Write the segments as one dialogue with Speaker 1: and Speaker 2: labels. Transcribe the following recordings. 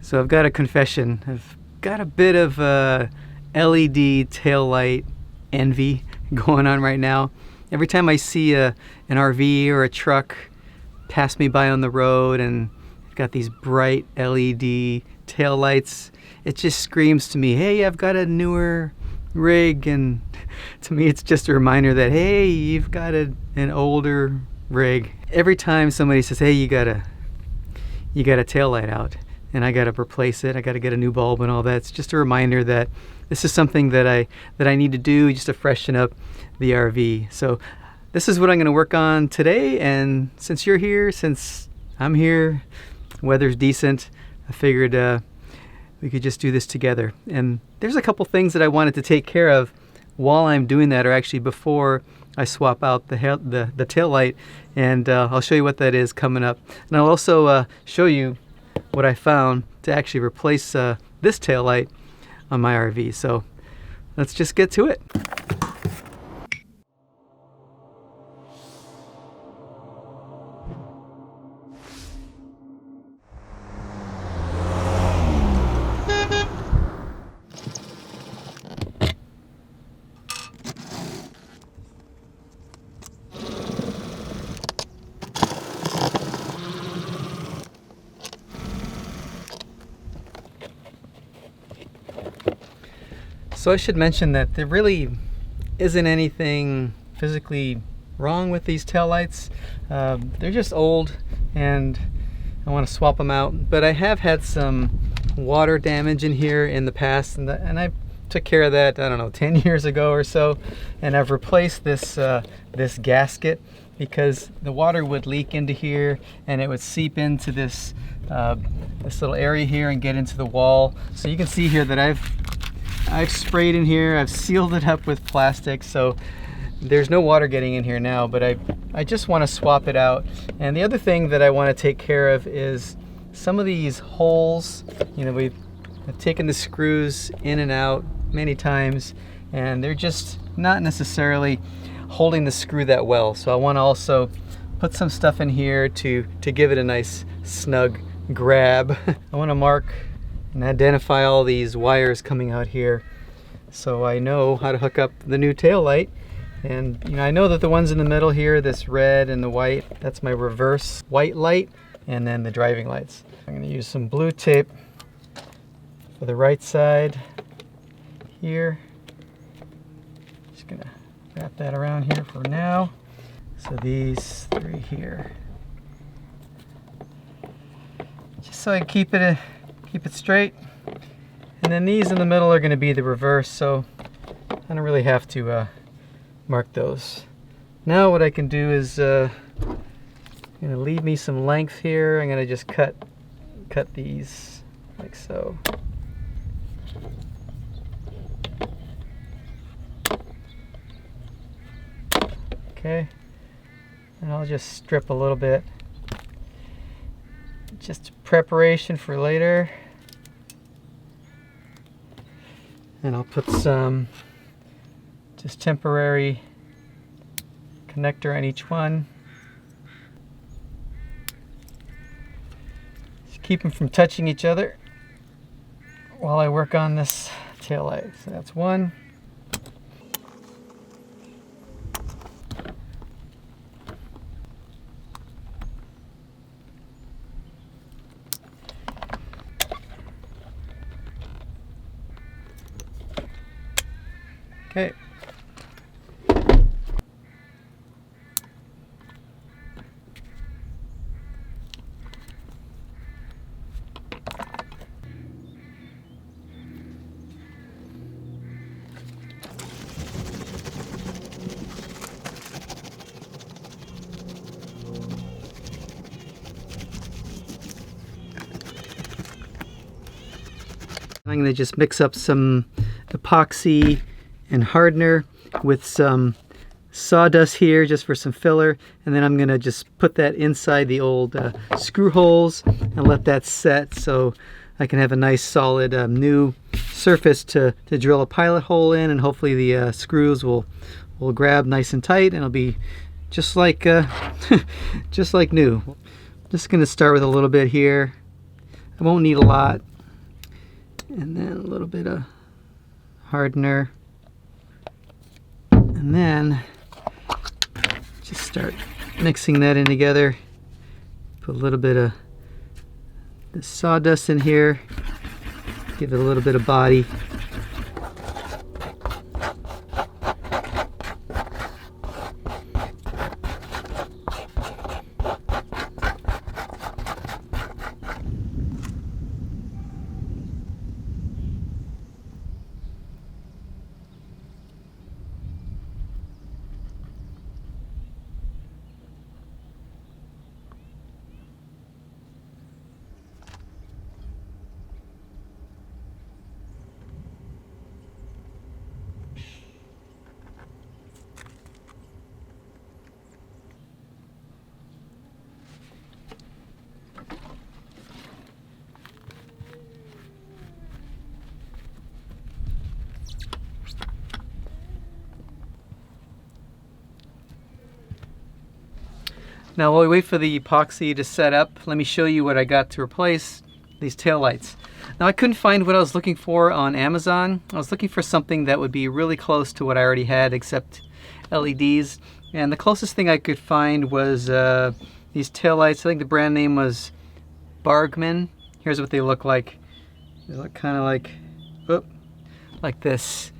Speaker 1: So I've got a confession. I've got a bit of LED taillight envy going on right now. Every time I see an RV or a truck pass me by on the road and got these bright LED taillights, it just screams to me, hey, I've got a newer rig. And to me it's just a reminder that, hey, you've got an older rig. Every time somebody says, hey, you got a taillight out and I got to replace it, I got to get a new bulb and all that, it's just a reminder that this is something that I need to do just to freshen up the RV. So this is what I'm going to work on today, and since you're here, since I'm here, weather's decent, I figured we could just do this together. And there's a couple things that I wanted to take care of while I'm doing that, or actually before I swap out the taillight, and I'll show you what that is coming up. And I'll also show you what I found to actually replace this taillight on my RV. So let's just get to it. So I should mention that there really isn't anything physically wrong with these taillights. They're just old and I want to swap them out. But I have had some water damage in here in the past, and I took care of that, I don't know, 10 years ago or so. And I've replaced this this gasket because the water would leak into here and it would seep into this little area here and get into the wall. So you can see here that I've sprayed in here, I've sealed it up with plastic, so there's no water getting in here now, but I just want to swap it out. And the other thing that I want to take care of is some of these holes. You know, I've taken the screws in and out many times and they're just not necessarily holding the screw that well. So I want to also put some stuff in here to give it a nice snug grab. I want to mark and identify all these wires coming out here so I know how to hook up the new tail light. And you know, I know that the ones in the middle here, this red and the white, that's my reverse white light, and then the driving lights. I'm going to use some blue tape for the right side here. Just going to wrap that around here for now. So these three here, just so I can keep it straight. And then these in the middle are going to be the reverse, so I don't really have to mark those. Now what I can do is going to leave me some length here. I'm going to just cut these like so. Okay, and I'll just strip a little bit, just preparation for later. And I'll put some just temporary connector on each one. Just keep them from touching each other while I work on this tail light. So that's one. Okay. I'm going to just mix up some epoxy and hardener with some sawdust here just for some filler, and then I'm going to just put that inside the old screw holes and let that set so I can have a nice solid new surface to drill a pilot hole in, and hopefully the screws will grab nice and tight and it'll be just like just like new. Just going to start with a little bit here I won't need a lot. And then a little bit of hardener. And then just start mixing that in together. Put a little bit of the sawdust in here. Give it a little bit of body. Now while we wait for the epoxy to set up, let me show you what I got to replace these taillights. Now I couldn't find what I was looking for on Amazon. I was looking for something that would be really close to what I already had except LEDs. And the closest thing I could find was these taillights. I think the brand name was Bargman. Here's what they look like. They look kind of like this.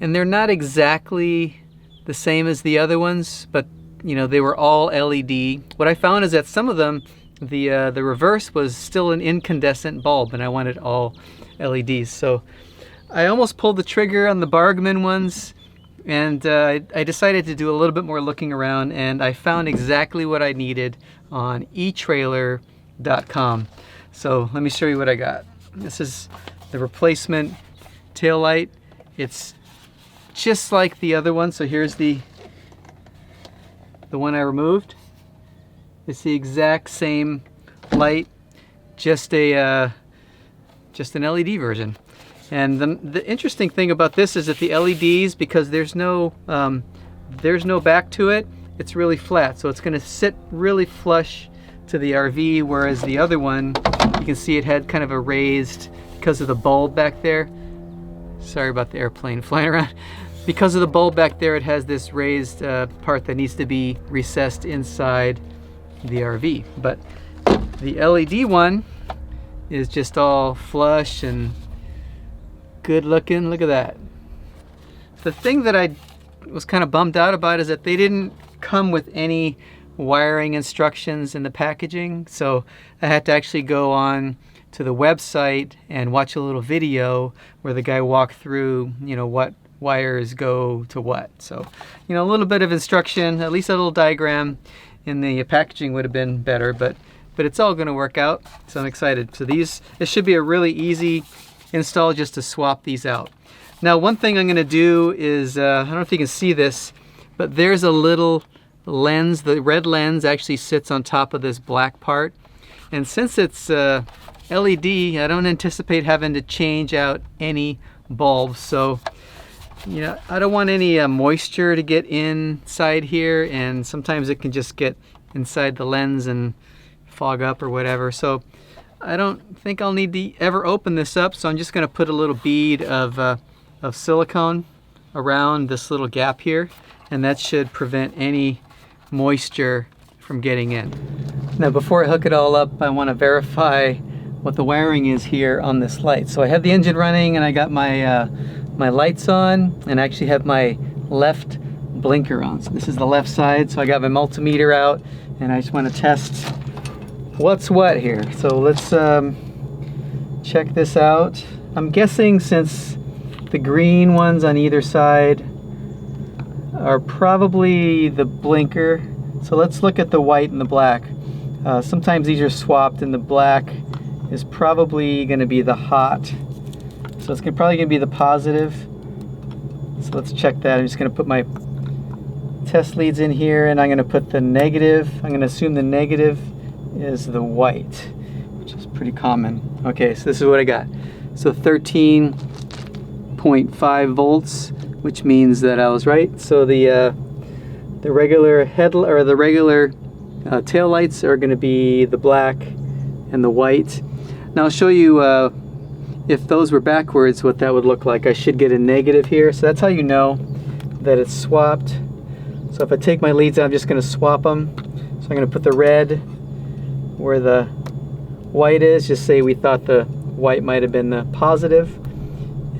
Speaker 1: And they're not exactly the same as the other ones, but you know, they were all LED. What I found is that some of them, the reverse was still an incandescent bulb, and I wanted all LEDs. So I almost pulled the trigger on the Bargman ones, and I decided to do a little bit more looking around, and I found exactly what I needed on eTrailer.com. So let me show you what I got. This is the replacement taillight. It's just like the other one. So here's the one I removed. It's the exact same light, just an LED version. And the interesting thing about this is that the LEDs, because there's no back to it, it's really flat. So it's going to sit really flush to the RV, whereas the other one, you can see it had kind of a raised, because of the bulb back there. Sorry about the airplane flying around. Because of the bulb back there, it has this raised part that needs to be recessed inside the RV. But the LED one is just all flush and good looking. Look at that. The thing that I was kind of bummed out about is that they didn't come with any wiring instructions in the packaging. So I had to actually go on to the website and watch a little video where the guy walked through, you know, what wires go to what. So, you know, a little bit of instruction, at least a little diagram in the packaging would have been better, but it's all going to work out. So I'm excited. So this should be a really easy install, just to swap these out. Now, one thing I'm going to do is, I don't know if you can see this, but there's a little lens. The red lens actually sits on top of this black part. And since it's LED, I don't anticipate having to change out any bulbs. So, you know, I don't want any moisture to get inside here, and sometimes it can just get inside the lens and fog up or whatever. So I don't think I'll need to ever open this up, so I'm just going to put a little bead of silicone around this little gap here, and that should prevent any moisture from getting in. Now, before I hook it all up, I want to verify what the wiring is here on this light. So I have the engine running, and I got my my lights on, and I actually have my left blinker on. So this is the left side, so I got my multimeter out, and I just want to test what's what here. So let's check this out. I'm guessing since the green ones on either side are probably the blinker. So let's look at the white and the black. Sometimes these are swapped, and the black is probably going to be the hot. So it's probably going to be the positive. So let's check that. I'm just going to put my test leads in here, and I'm going to put the negative. I'm going to assume the negative is the white, which is pretty common. Okay, so this is what I got. So 13.5 volts, which means that I was right. So the regular tail lights are going to be the black and the white. Now I'll show you if those were backwards, what that would look like. I should get a negative here, so that's how you know that it's swapped. So if I take my leads out, I'm just going to swap them. So I'm going to put the red where the white is. Just say we thought the white might have been the positive,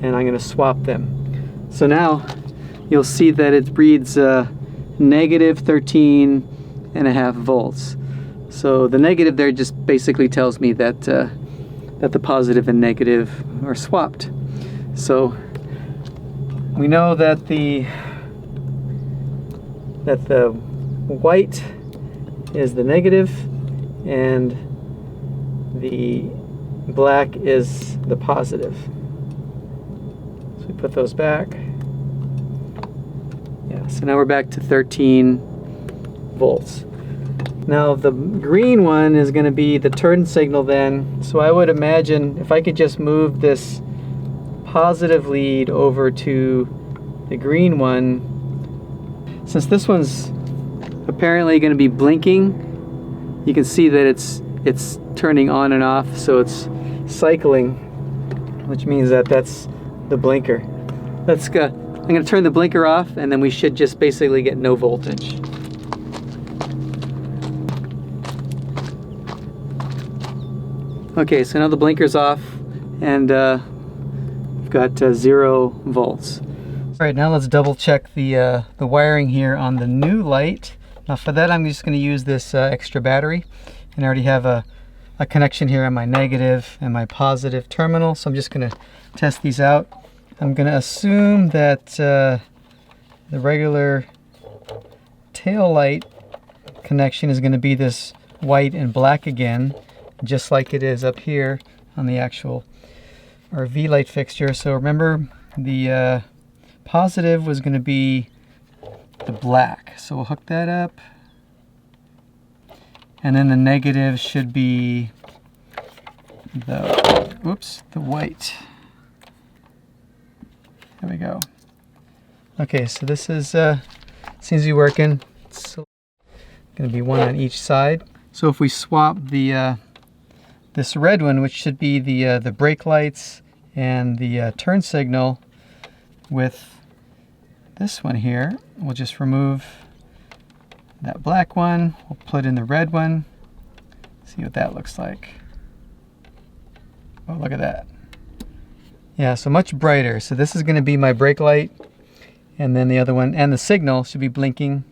Speaker 1: and I'm going to swap them. So now you'll see that it reads negative 13.5 volts. So the negative there just basically tells me that that the positive and negative are swapped. So we know that the white is the negative and the black is the positive. So we put those back. Yeah, so now we're back to 13 volts. Now the green one is going to be the turn signal then. So I would imagine if I could just move this positive lead over to the green one, since this one's apparently going to be blinking, you can see that it's turning on and off, so it's cycling, which means that that's the blinker. Let's go. I'm going to turn the blinker off, and then we should just basically get no voltage. Okay, so now the blinker's off, and we've got 0 volts. All right, now let's double check the wiring here on the new light. Now for that, I'm just going to use this extra battery, and I already have a connection here on my negative and my positive terminal, so I'm just going to test these out. I'm going to assume that the regular tail light connection is going to be this white and black again, just like it is up here on the actual RV light fixture. So remember, the positive was going to be the black, so we'll hook that up, and then the negative should be the white. There we go. Okay, so this is seems to be working. It's going to be one on each side. So if we swap the this red one, which should be the brake lights and the turn signal, with this one here, we'll just remove that black one. We'll put in the red one. See what that looks like. Oh, look at that. Yeah, so much brighter. So this is going to be my brake light, and then the other one, and the signal should be blinking,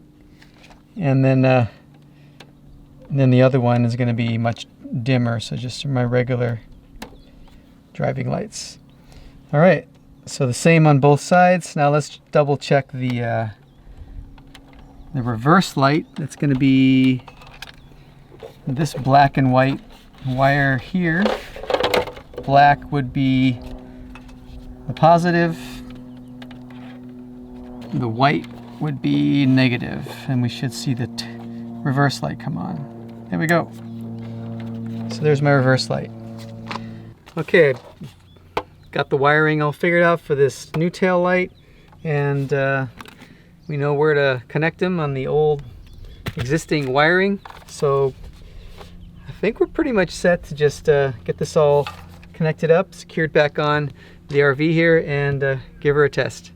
Speaker 1: and then the other one is going to be much dimmer, so just my regular driving lights. All right, so the same on both sides. Now let's double check the reverse light. That's going to be this black and white wire here. Black would be the positive, the white would be negative, and we should see the reverse light come on. There we go. So there's my reverse light. Okay, got the wiring all figured out for this new tail light, and we know where to connect them on the old existing wiring. So I think we're pretty much set to just get this all connected up, secured back on the RV here, and give her a test.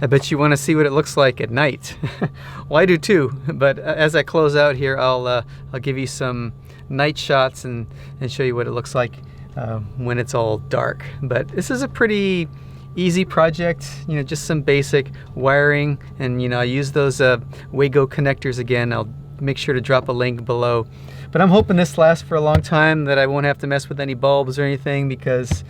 Speaker 1: I bet you want to see what it looks like at night. Well, I do too, but as I close out here, I'll give you some night shots and show you what it looks like when it's all dark. But this is a pretty easy project, you know, just some basic wiring, and you know, I use those Wago connectors again. I'll make sure to drop a link below. But I'm hoping this lasts for a long time, that I won't have to mess with any bulbs or anything, because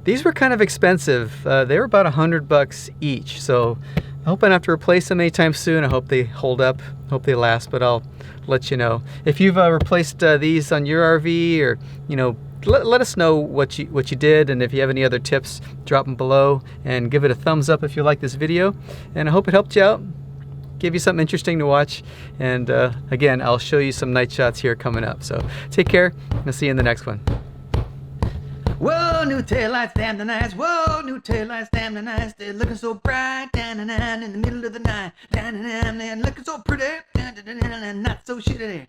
Speaker 1: these were kind of expensive. They were about $100 each, so I hope I don't have to replace them anytime soon. I hope they hold up, hope they last, but I'll let you know. If you've replaced these on your RV, or you know, let us know what you did, and if you have any other tips, drop them below, and give it a thumbs up if you like this video. And I hope it helped you out, give you something interesting to watch, and again, I'll show you some night shots here coming up. So take care, I'll see you in the next one.
Speaker 2: Whoa, new taillights, damn the nice. Whoa, new taillights, damn the nice. They're looking so bright, in the middle of the night. They're looking so pretty, not so shitty.